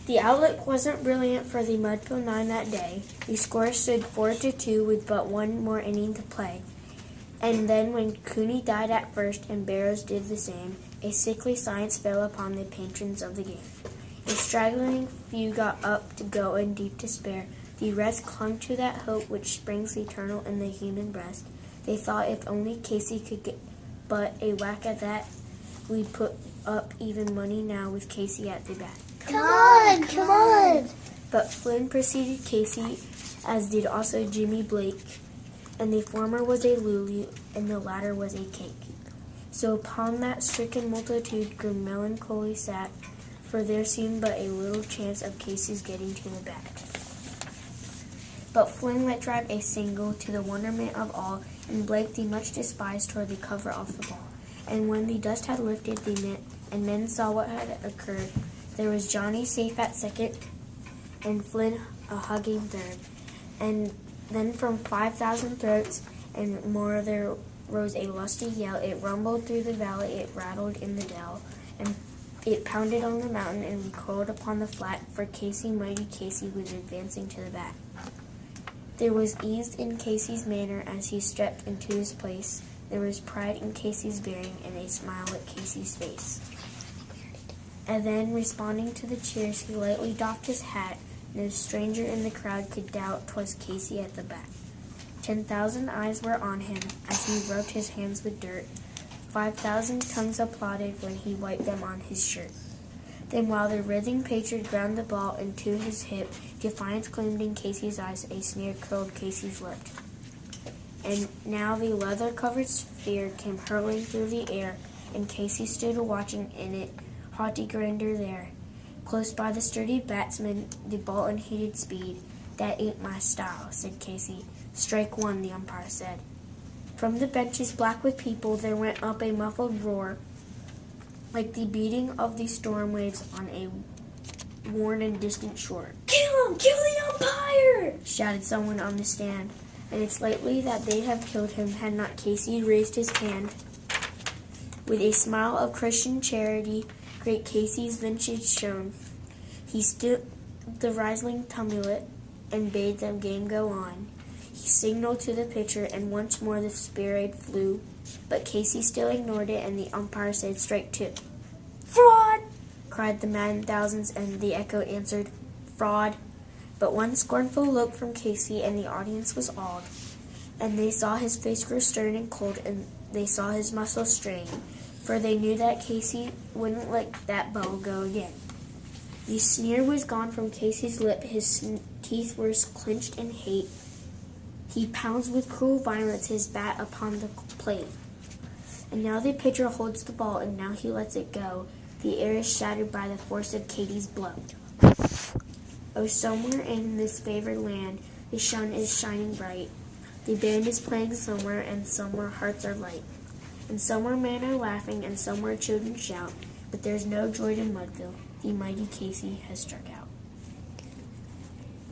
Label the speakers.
Speaker 1: The outlook wasn't brilliant for the Mudville Nine that day. The score stood 4-2 with but one more inning to play. And then when Cooney died at first and Barrows did the same, a sickly silence fell upon the patrons of the game. A straggling few got up to go in deep despair. The rest clung to that hope which springs eternal in the human breast. They thought if only Casey could get but a whack at that, we'd put up even money now with Casey at the bat.
Speaker 2: Come on!
Speaker 1: But Flynn preceded Casey, as did also Jimmy Blake, and the former was a lulu, and the latter was a cake. So upon that stricken multitude grew melancholy sat, for there seemed but a little chance of Casey's getting to the bat. But Flynn let drive a single to the wonderment of all, and Blake the much despised toward the cover of the ball. And when the dust had lifted, and men saw what had occurred, there was Johnny safe at second, and Flynn a hugging third. And then from 5,000 throats and more there rose a lusty yell. It rumbled through the valley, it rattled in the dell, and it pounded on the mountain and recoiled upon the flat, for Casey, mighty Casey, was advancing to the bat. There was ease in Casey's manner as he stepped into his place. There was pride in Casey's bearing and a smile at Casey's face. And then, responding to the cheers, he lightly doffed his hat. No stranger in the crowd could doubt 'twas Casey at the bat. 10,000 eyes were on him as he rubbed his hands with dirt. 5,000 tongues applauded when he wiped them on his shirt. Then while the writhing patriot ground the ball into his hip, defiance gleamed in Casey's eyes, a sneer curled Casey's lip. And now the leather-covered sphere came hurtling through the air, and Casey stood watching in it, haughty grandeur there. Close by the sturdy batsman, the ball unheeded speed. That ain't my style, said Casey. Strike one, the umpire said. From the benches black with people there went up a muffled roar, like the beating of the storm waves on a worn and distant shore. Kill him! Kill the umpire! Shouted someone on the stand, and it's likely that they'd have killed him had not Casey raised his hand. With a smile of Christian charity, great Casey's vintage shone. He stood the rising tumult and bade the game go on. He signaled to the pitcher, and once more the spearhead flew. But Casey still ignored it, and the umpire said, "Strike two." "Fraud!" cried the maddened thousands, and the echo answered, "Fraud." But one scornful look from Casey, and the audience was awed. And they saw his face grow stern and cold, and they saw his muscles strain, for they knew that Casey wouldn't let that ball go again. The sneer was gone from Casey's lip, his teeth were clenched in hate. He pounds with cruel violence his bat upon the plate. And now the pitcher holds the ball, and now he lets it go. The air is shattered by the force of Katie's blow. Oh, somewhere in this favored land, the sun is shining bright. The band is playing somewhere, and somewhere hearts are light. And somewhere men are laughing, and somewhere children shout. But there's no joy to Mudville. The mighty Casey has struck out.